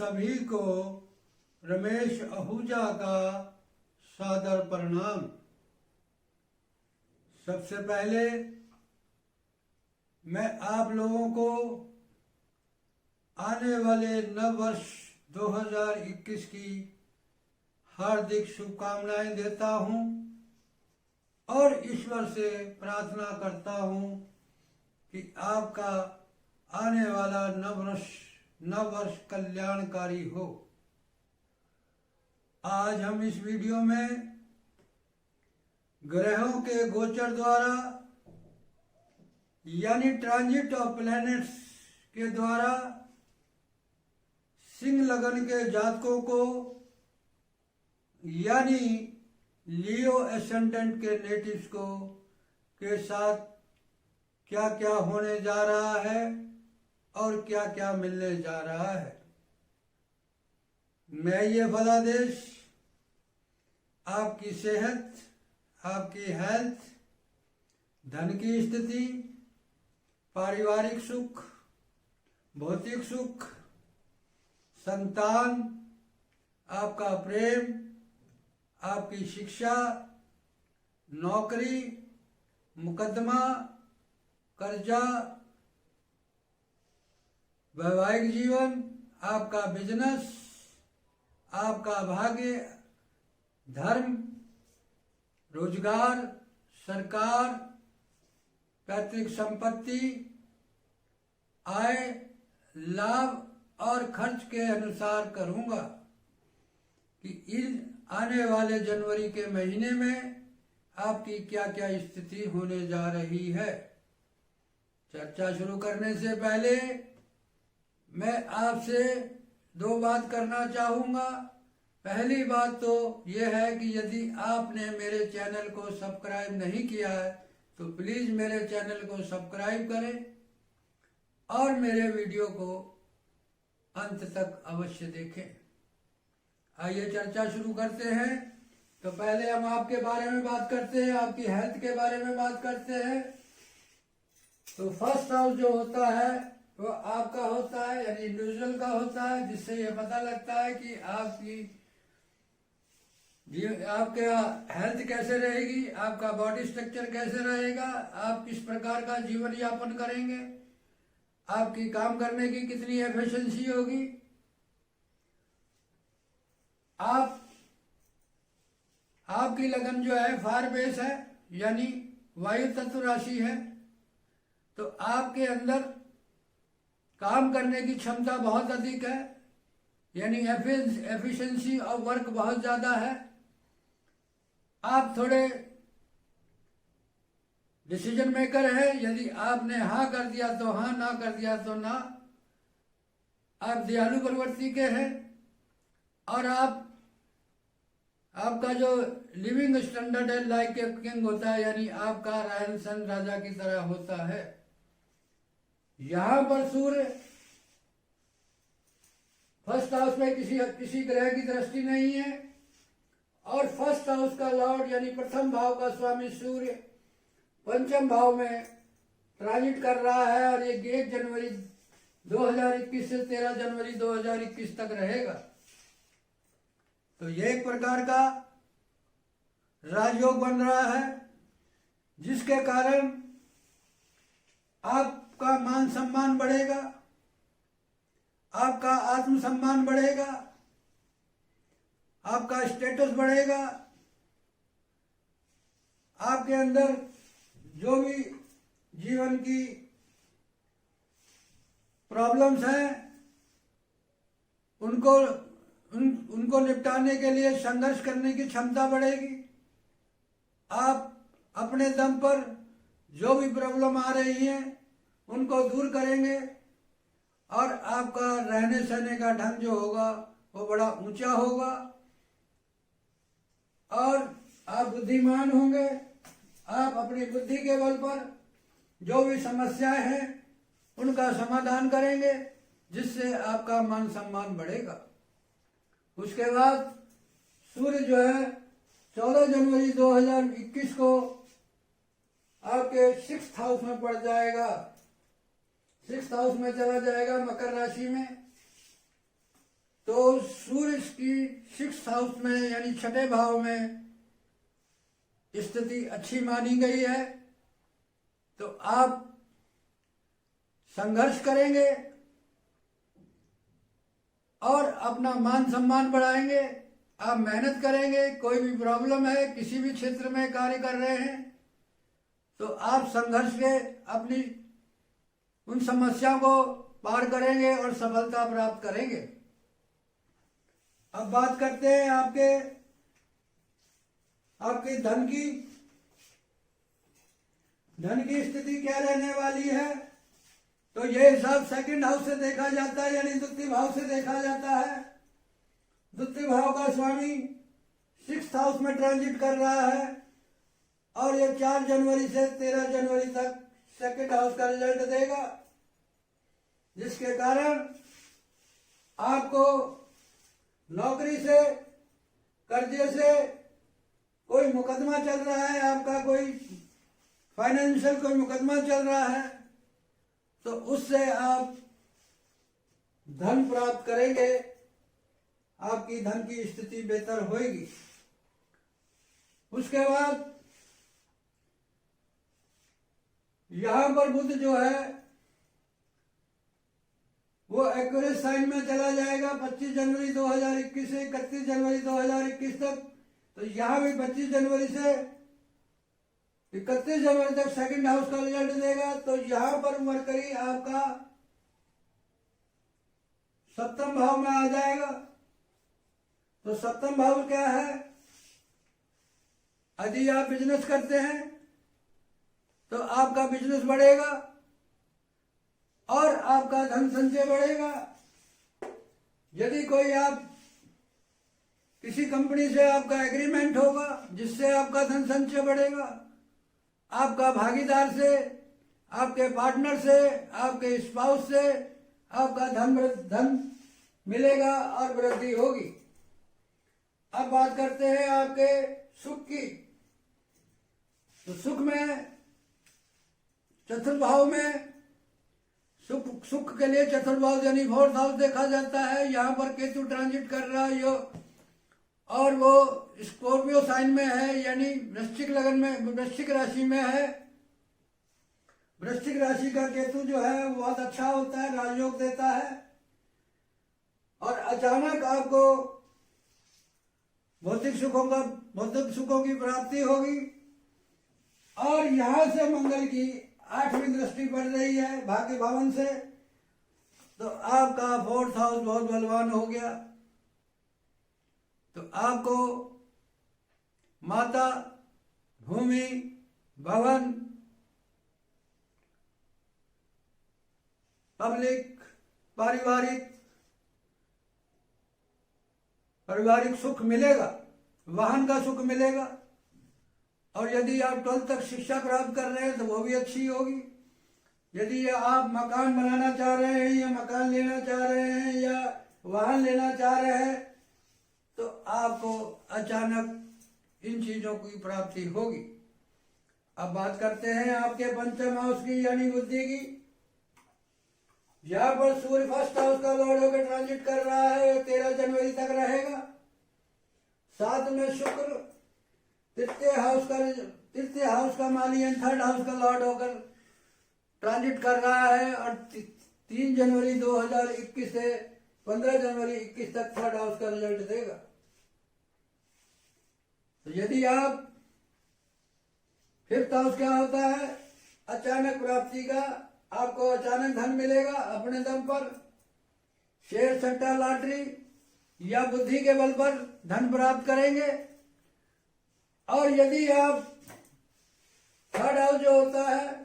सभी को रमेश आहूजा का सादर प्रणाम। सबसे पहले मैं आप लोगों को आने वाले नव वर्ष 2021 की हार्दिक शुभकामनाएं देता हूं और ईश्वर से प्रार्थना करता हूं कि आपका आने वाला नव वर्ष कल्याणकारी हो। आज हम इस वीडियो में ग्रहों के गोचर द्वारा यानी ट्रांजिट ऑफ प्लैनेट्स के द्वारा सिंह लगन के जातकों को यानी लियो एसेंडेंट के नेटिव्स को के साथ क्या क्या होने जा रहा है और क्या क्या मिलने जा रहा है। मैं ये फलादेश आपकी सेहत, आपकी हेल्थ, धन की स्थिति, पारिवारिक सुख, भौतिक सुख, संतान, आपका प्रेम, आपकी शिक्षा, नौकरी, मुकदमा, कर्जा, वैवाहिक जीवन, आपका बिजनेस, आपका भाग्य, धर्म, रोजगार, सरकार, पैतृक संपत्ति, आय, लाभ और खर्च के अनुसार करूंगा कि इन आने वाले जनवरी के महीने में आपकी क्या क्या स्थिति होने जा रही है। चर्चा शुरू करने से पहले मैं आपसे दो बात करना चाहूंगा। पहली बात तो यह है कि यदि आपने मेरे चैनल को सब्सक्राइब नहीं किया है तो प्लीज मेरे चैनल को सब्सक्राइब करें और मेरे वीडियो को अंत तक अवश्य देखें। आइए चर्चा शुरू करते हैं। तो पहले हम आपके बारे में बात करते हैं, आपकी हेल्थ के बारे में बात करते हैं। तो फर्स्ट हाउस जो होता है वो आपका होता है यानी इंडिविजुअल का होता है, जिससे ये पता लगता है कि आपके हेल्थ कैसे रहेगी, आपका बॉडी स्ट्रक्चर कैसे रहेगा, आप किस प्रकार का जीवन यापन करेंगे, आपकी काम करने की कितनी एफिशिएंसी होगी। आपकी लगन जो है फायर बेस है यानी वायु तत्व राशि है, तो आपके अंदर काम करने की क्षमता बहुत अधिक है यानी एफिशिएंसी ऑफ वर्क बहुत ज्यादा है। आप थोड़े डिसीजन मेकर है, यदि आपने हाँ कर दिया तो हाँ, ना कर दिया तो ना। आप दयालु प्रवृत्ति के हैं और आपका जो लिविंग स्टैंडर्ड है लाइक ए किंग होता है यानी आपका रहन सहन राजा की तरह होता है। यहां पर सूर्य फर्स्ट हाउस में किसी ग्रह की दृष्टि नहीं है और फर्स्ट हाउस का लॉर्ड यानी प्रथम भाव का स्वामी सूर्य पंचम भाव में ट्रांजिट कर रहा है और ये 1 जनवरी 2021 से 13 जनवरी 2021 तक रहेगा। तो ये एक प्रकार का राजयोग बन रहा है जिसके कारण आपका मान सम्मान बढ़ेगा, आपका आत्मसम्मान बढ़ेगा, आपका स्टेटस बढ़ेगा, आपके अंदर जो भी जीवन की प्रॉब्लम्स हैं उनको निपटाने के लिए संघर्ष करने की क्षमता बढ़ेगी। आप अपने दम पर जो भी प्रॉब्लम आ रही है उनको दूर करेंगे और आपका रहने सहने का ढंग जो होगा वो बड़ा ऊंचा होगा और आप बुद्धिमान होंगे। आप अपनी बुद्धि के बल पर जो भी समस्याएं हैं उनका समाधान करेंगे जिससे आपका मान सम्मान बढ़ेगा। उसके बाद सूर्य जो है 14 जनवरी 2021 को आपके 6th हाउस में पड़ जाएगा, 6th हाउस में चला जाएगा मकर राशि में। तो सूर्य की 6th हाउस में यानी छठे भाव में स्थिति अच्छी मानी गई है। तो आप संघर्ष करेंगे और अपना मान सम्मान बढ़ाएंगे। आप मेहनत करेंगे। कोई भी प्रॉब्लम है, किसी भी क्षेत्र में कार्य कर रहे हैं तो आप संघर्ष के अपनी उन समस्याओं को पार करेंगे और सफलता प्राप्त करेंगे। अब बात करते हैं आपके धन की स्थिति क्या रहने वाली है। तो ये हिसाब 2nd हाउस से देखा जाता है, यानी द्वितीय भाव से देखा जाता है। द्वितीय भाव का स्वामी 6th हाउस में ट्रांजिट कर रहा है और ये 4 जनवरी से 13 जनवरी तक 2nd हाउस का रिजल्ट देगा, जिसके कारण आपको नौकरी से, कर्जे से, कोई मुकदमा चल रहा है, आपका कोई फाइनेंशियल कोई मुकदमा चल रहा है, तो उससे आप धन प्राप्त करेंगे। आपकी धन की स्थिति बेहतर होगी। उसके बाद यहां पर बुध जो है वो एक्वेरियस साइन में चला जाएगा 25 जनवरी 2021 से 31 जनवरी 2021 तक। तो यहां भी 25 जनवरी से 31 जनवरी तक 2nd हाउस का रिजल्ट देगा। तो यहां पर मरकरी आपका 7th भाव में आ जाएगा। तो 7th भाव क्या है? यदि आप बिजनेस करते हैं तो आपका बिजनेस बढ़ेगा और आपका धन संचय बढ़ेगा। यदि कोई आप किसी कंपनी से आपका एग्रीमेंट होगा जिससे आपका धन संचय बढ़ेगा, आपका भागीदार से, आपके पार्टनर से, आपके स्पाउस से आपका धन मिलेगा और वृद्धि होगी। अब बात करते हैं आपके सुख की। तो सुख में 4th भाव में सुख के लिए 4th भाव यानी 4th हाउस देखा जाता है। यहाँ पर केतु ट्रांजिट कर रहा है और वो स्कॉर्पियो साइन में है, यानी वृश्चिक लगन में, वृश्चिक राशि में है। वृश्चिक राशि का केतु जो है वो बहुत अच्छा होता है, राजयोग देता है और अचानक आपको भौतिक सुखों की प्राप्ति होगी। और यहां से मंगल की 8वीं दृष्टि पड़ रही है भाग्य भवन से, तो आपका 4th हाउस बहुत बलवान हो गया। तो आपको माता, भूमि, भवन, पब्लिक, पारिवारिक सुख मिलेगा, वाहन का सुख मिलेगा। और यदि आप 12th तक शिक्षा प्राप्त कर रहे हैं तो वो भी अच्छी होगी। यदि आप मकान बनाना चाह रहे हैं या मकान लेना चाह रहे हैं या वाहन लेना चाह रहे हैं तो आपको अचानक इन चीजों की प्राप्ति होगी। अब बात करते हैं आपके 5th हाउस की यानी बुद्धि की। यहाँ पर सूर्य 1st हाउस का लॉर्ड होकर ट्रांजिट कर रहा है, 13 जनवरी तक रहेगा। साथ में शुक्र 3य हाउस का माली एंड 3rd हाउस का लॉर्ड होकर ट्रांजिट कर रहा है और 3 जनवरी 2021 से 15 जनवरी 21 तक 3rd हाउस का रिजल्ट देगा। तो यदि आप 5th हाउस क्या होता है? अचानक प्राप्ति का, आपको अचानक धन मिलेगा अपने दम पर। शेयर, सट्टा, लॉटरी या बुद्धि के बल पर धन प्राप्त करेंगे। और यदि आप 3rd हाउस जो होता है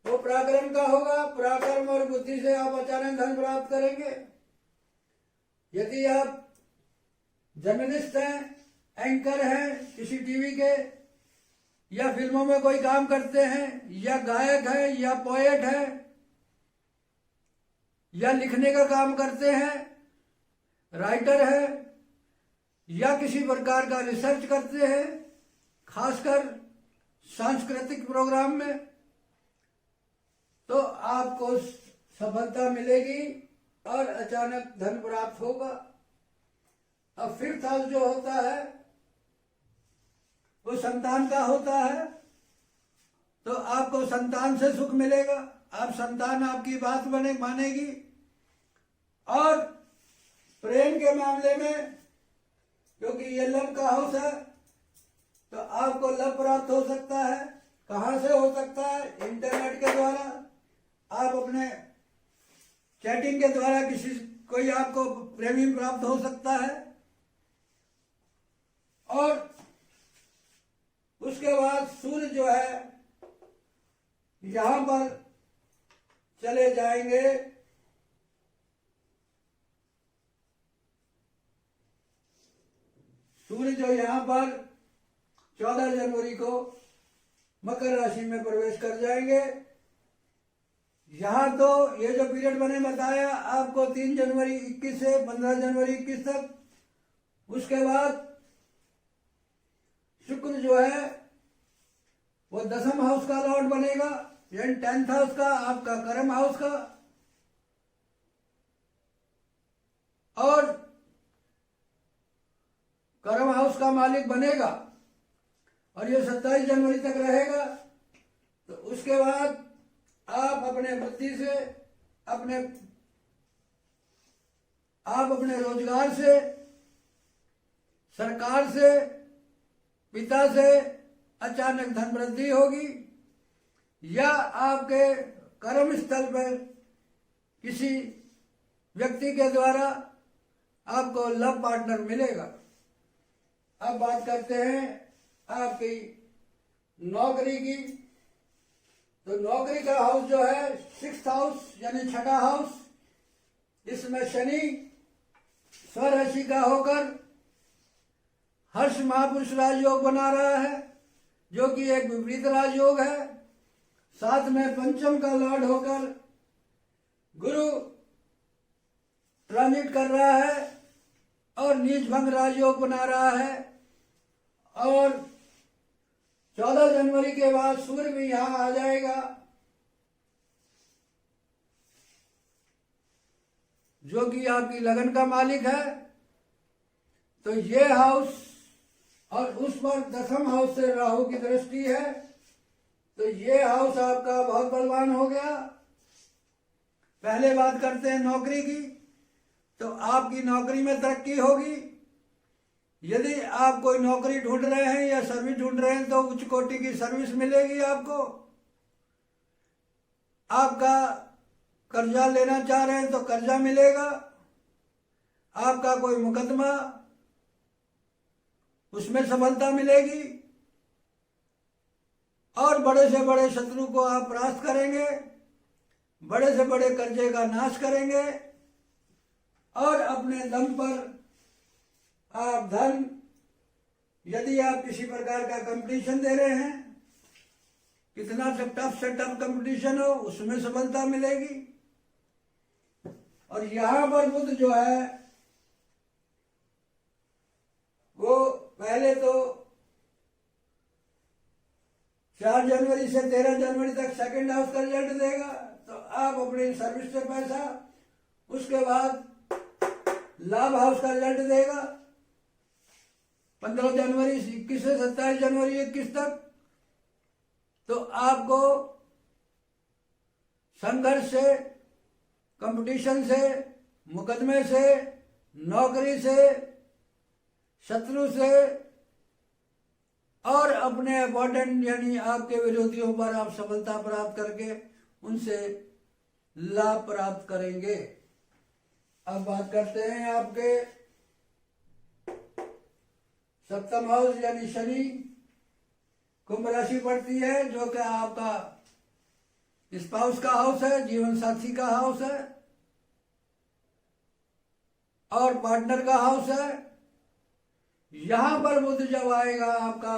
वो पराक्रम का होगा, पराक्रम और बुद्धि से आप अचानक धन प्राप्त करेंगे। यदि आप जर्नलिस्ट हैं, एंकर हैं किसी टीवी के, या फिल्मों में कोई काम करते हैं, या गायक हैं, या पोएट हैं, या लिखने का काम करते हैं, राइटर हैं, या किसी प्रकार का रिसर्च करते हैं, खासकर सांस्कृतिक प्रोग्राम में, तो आपको सफलता मिलेगी और अचानक धन प्राप्त होगा। अब फिफ्थ हाउस जो होता है वो संतान का होता है, तो आपको संतान से सुख मिलेगा। आप संतान आपकी बात मानेगी। और प्रेम के मामले में, क्योंकि ये लव का हाउस है, तो आपको लव प्राप्त हो सकता है। कहाँ से हो सकता है? इंटरनेट के द्वारा। आप अपने चैटिंग के द्वारा कोई आपको प्रेमी प्राप्त हो सकता है। और उसके बाद सूर्य जो है यहां पर चले जाएंगे सूर्य जो यहां पर 14 जनवरी को मकर राशि में प्रवेश कर जाएंगे। यहां तो ये जो पीरियड मैंने बताया आपको 3 जनवरी 21 से 15 जनवरी 21 तक। उसके बाद शुक्र जो है वो 10th हाउस का लॉर्ड बनेगा, यानी 10th हाउस का, आपका कर्म हाउस का। और कर्म हाउस का मालिक बनेगा और ये 27 जनवरी तक रहेगा। तो उसके बाद आप अपने वृत्ति से, आप अपने रोजगार से, सरकार से, पिता से अचानक धन वृद्धि होगी, या आपके कर्म स्थल पर किसी व्यक्ति के द्वारा आपको लव पार्टनर मिलेगा। अब बात करते हैं आपकी नौकरी की। तो नौकरी का हाउस जो है 6th हाउस यानी 6ठा हाउस, इसमें शनि स्वराशि का होकर हर्ष महापुरुष राजयोग बना रहा है, जो कि एक विपरीत राजयोग है। साथ में पंचम का लॉर्ड होकर गुरु ट्रांजिट कर रहा है और नीच भंग राजयोग बना रहा है। और 14 जनवरी के बाद सूर्य भी यहां आ जाएगा, जो कि आपकी लगन का मालिक है। तो ये हाउस, और उस पर 10th हाउस से राहु की दृष्टि है, तो ये हाउस आपका बहुत बलवान हो गया। पहले बात करते हैं नौकरी की। तो आपकी नौकरी में तरक्की होगी। यदि आप कोई नौकरी ढूंढ रहे हैं या सर्विस ढूंढ रहे हैं तो उच्च कोटि की सर्विस मिलेगी आपको। आपका कर्जा लेना चाह रहे हैं तो कर्जा मिलेगा। आपका कोई मुकदमा, उसमें सफलता मिलेगी। और बड़े से बड़े शत्रु को आप परास्त करेंगे, बड़े से बड़े कर्जे का नाश करेंगे, और अपने दम पर आप धन, यदि आप किसी प्रकार का कंपटीशन दे रहे हैं, कितना टफ से टफ कंपटीशन हो, उसमें सफलता मिलेगी। और यहां पर बुध जो है वो पहले तो 4 जनवरी से 13 जनवरी तक 2nd हाउस का रिजल्ट देगा, तो आप अपनी सर्विस से पैसा, उसके बाद लाभ हाउस का रिजल्ट देगा 15 जनवरी 21 से 27 जनवरी 21 तक। तो आपको संघर्ष से, कंपटीशन से, मुकदमे से, नौकरी से, शत्रु से, और अपने अपोनेंट यानी आपके विरोधियों पर आप सफलता प्राप्त करके उनसे लाभ प्राप्त करेंगे। अब बात करते हैं आपके 7th हाउस यानी शनि कुंभ राशि पड़ती है, जो कि आपका स्पाउस का हाउस है, जीवन साथी का हाउस है और पार्टनर का हाउस है। यहां पर बुध जब आएगा आपका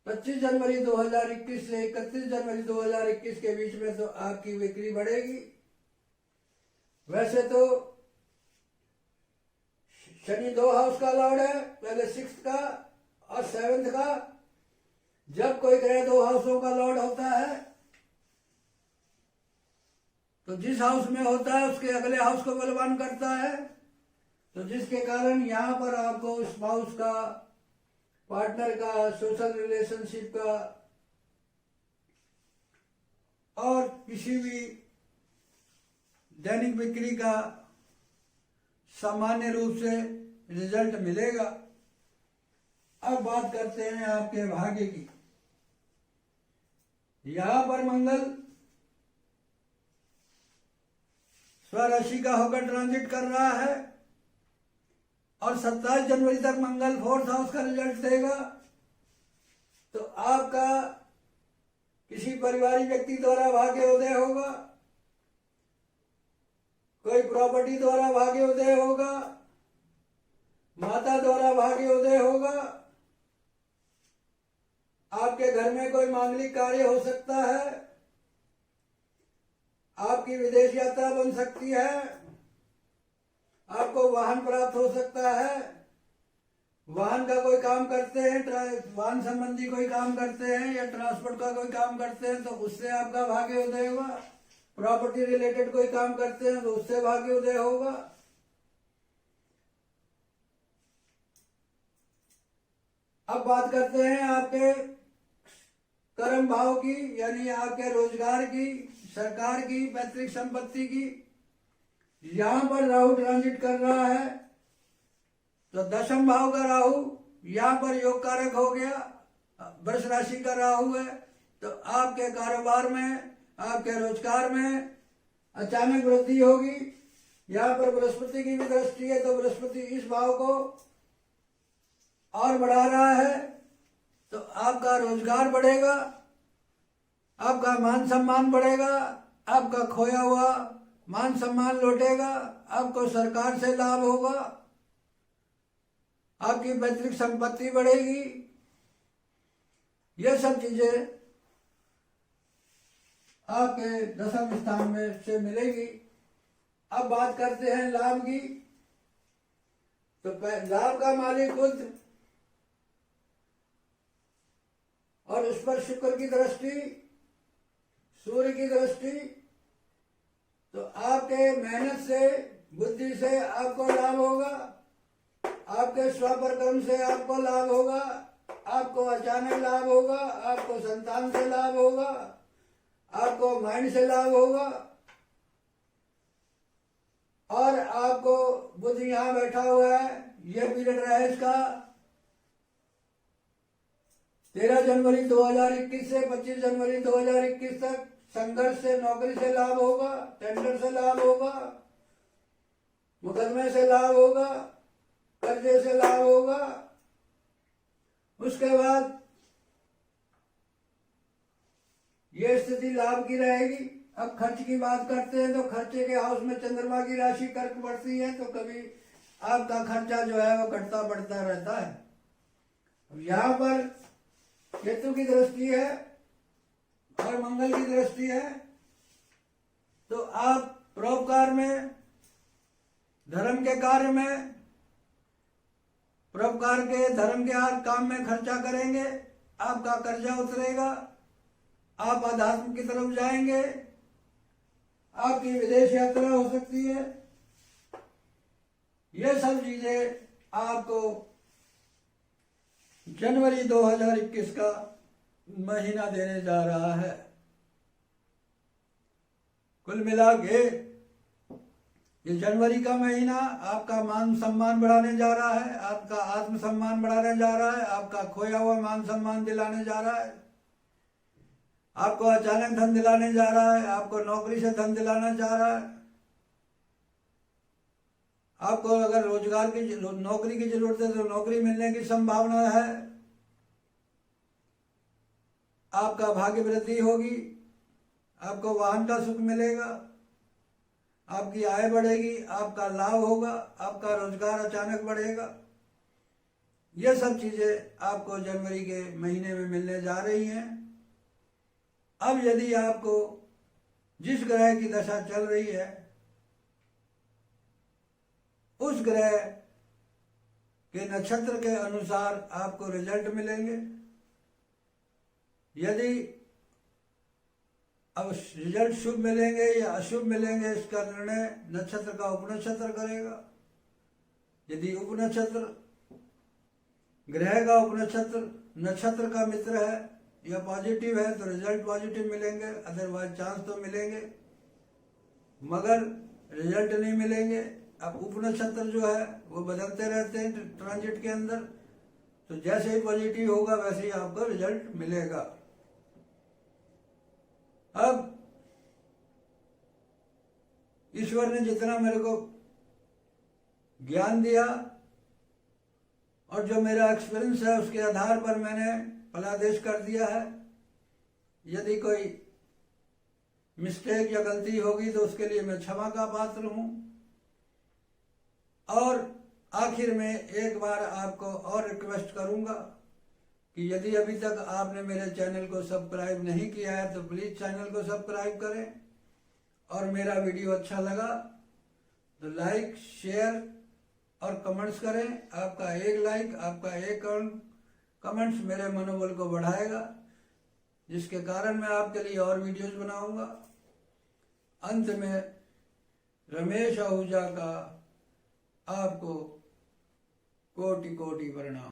25 जनवरी 2021 से 31 जनवरी 2021 के बीच में, तो आपकी बिक्री बढ़ेगी। वैसे तो शनि 2 हाउस का लॉर्ड है, पहले 6th का और 7th का। जब कोई ग्रह 2 हाउसों का लॉर्ड होता है तो जिस हाउस में होता है उसके अगले हाउस को बलवान करता है, तो जिसके कारण यहाँ पर आपको स्पाउस का, पार्टनर का, सोशल रिलेशनशिप का और किसी भी दैनिक बिक्री का सामान्य रूप से रिजल्ट मिलेगा। अब बात करते हैं आपके भाग्य की। यहां पर मंगल स्वराशि का होकर ट्रांजिट कर रहा है और 27 जनवरी तक मंगल 4th हाउस का रिजल्ट देगा। तो आपका किसी पारिवारिक व्यक्ति द्वारा भाग्योदय होगा, कोई प्रॉपर्टी द्वारा भाग्योदय होगा, माता द्वारा भाग्योदय होगा, आपके घर में कोई मांगलिक कार्य हो सकता है, आपकी विदेश यात्रा बन सकती है, आपको वाहन प्राप्त हो सकता है, वाहन का कोई काम करते हैं, वाहन संबंधी कोई काम करते हैं या ट्रांसपोर्ट का कोई काम करते हैं तो उससे आपका भाग्योदय होगा। प्रॉपर्टी रिलेटेड कोई काम करते हैं तो उससे भाग्योदय होगा। अब बात करते हैं आपके कर्म भाव की, यानी आपके रोजगार की, सरकार की, पैतृक संपत्ति की। यहां पर राहु ट्रांजिट कर रहा है, तो 10th भाव का राहु यहां पर योग कारक हो गया, वृष राशि का राहु है। तो आपके कारोबार में, आपके रोजगार में अचानक वृद्धि होगी। यहाँ पर बृहस्पति की भी दृष्टि है, तो बृहस्पति इस भाव को और बढ़ा रहा है, तो आपका रोजगार बढ़ेगा, आपका मान सम्मान बढ़ेगा, आपका खोया हुआ मान सम्मान लौटेगा, आपको सरकार से लाभ होगा, आपकी पैतृक संपत्ति बढ़ेगी। ये सब चीजें आपके 10वें स्थान में से मिलेगी। अब बात करते हैं लाभ की। तो लाभ का मालिक बुध और उस पर शुक्र की दृष्टि, सूर्य की दृष्टि, तो आपके मेहनत से, बुद्धि से आपको लाभ होगा, आपके स्वपरक्रम से आपको लाभ होगा, आपको अचानक लाभ होगा, आपको संतान से लाभ होगा, आपको माइंड से लाभ होगा और आपको बुध यहाँ बैठा हुआ है। यह पीरियड रहा इसका 13 जनवरी 2021 से 25 जनवरी 2021 तक। संघर्ष से, नौकरी से लाभ होगा, टेंडर से लाभ होगा, मुकदमे से लाभ होगा, कर्जे से लाभ होगा। उसके बाद ये स्थिति लाभ की रहेगी। अब खर्च की बात करते हैं, तो खर्चे के हाउस में चंद्रमा की राशि कर्क बढ़ती है, तो कभी आपका खर्चा जो है वो घटता बढ़ता रहता है। अब यहाँ पर केतु की दृष्टि है और मंगल की दृष्टि है, तो आप परोपकार में, धर्म के कार्य में, परोपकार के, धर्म के हर काम में खर्चा करेंगे, आपका कर्जा उतरेगा, आप अध्यात्म की तरफ जाएंगे, आपकी विदेश यात्रा हो सकती है। ये सब चीजें आपको जनवरी 2021 का महीना देने जा रहा है। कुल मिला के ये जनवरी का महीना आपका मान सम्मान बढ़ाने जा रहा है, आपका आत्म सम्मान बढ़ाने जा रहा है, आपका खोया हुआ मान सम्मान दिलाने जा रहा है, आपको अचानक धन दिलाने जा रहा है, आपको नौकरी से धन दिलाना जा रहा है। आपको अगर रोजगार की, नौकरी की जरूरत है तो नौकरी मिलने की संभावना है, आपका भाग्य वृद्धि होगी, आपको वाहन का सुख मिलेगा, आपकी आय बढ़ेगी, आपका लाभ होगा, आपका रोजगार अचानक बढ़ेगा। ये सब चीजें आपको जनवरी के महीने में मिलने जा रही हैं। अब यदि आपको जिस ग्रह की दशा चल रही है उस ग्रह के नक्षत्र के अनुसार आपको रिजल्ट मिलेंगे। यदि अब रिजल्ट शुभ मिलेंगे या अशुभ मिलेंगे इसका निर्णय नक्षत्र का उपनक्षत्र करेगा। यदि उपनक्षत्र ग्रह का उपनक्षत्र नक्षत्र का मित्र है या पॉजिटिव है तो रिजल्ट पॉजिटिव मिलेंगे, अदरवाइज चांस तो मिलेंगे, मगर रिजल्ट नहीं मिलेंगे। अब उपनक्षत्र जो है वो बदलते रहते हैं ट्रांजिट के अंदर, तो जैसे ही पॉजिटिव होगा वैसे ही आपको रिजल्ट मिलेगा। अब ईश्वर ने जितना मेरे को ज्ञान दिया और जो मेरा एक्सपीरियंस है उसके आधार पर मैंने फलादेश कर दिया है। यदि कोई मिस्टेक या गलती होगी तो उसके लिए मैं क्षमा का पात्र हूं। और आखिर में एक बार आपको और रिक्वेस्ट करूंगा कि यदि अभी तक आपने मेरे चैनल को सब्सक्राइब नहीं किया है तो प्लीज चैनल को सब्सक्राइब करें, और मेरा वीडियो अच्छा लगा तो लाइक शेयर और कमेंट्स करें। आपका एक लाइक, आपका एक कमेंट्स मेरे मनोबल को बढ़ाएगा, जिसके कारण मैं आपके लिए और वीडियोस बनाऊंगा। अंत में रमेश आहूजा का आपको कोटि कोटि प्रणाम।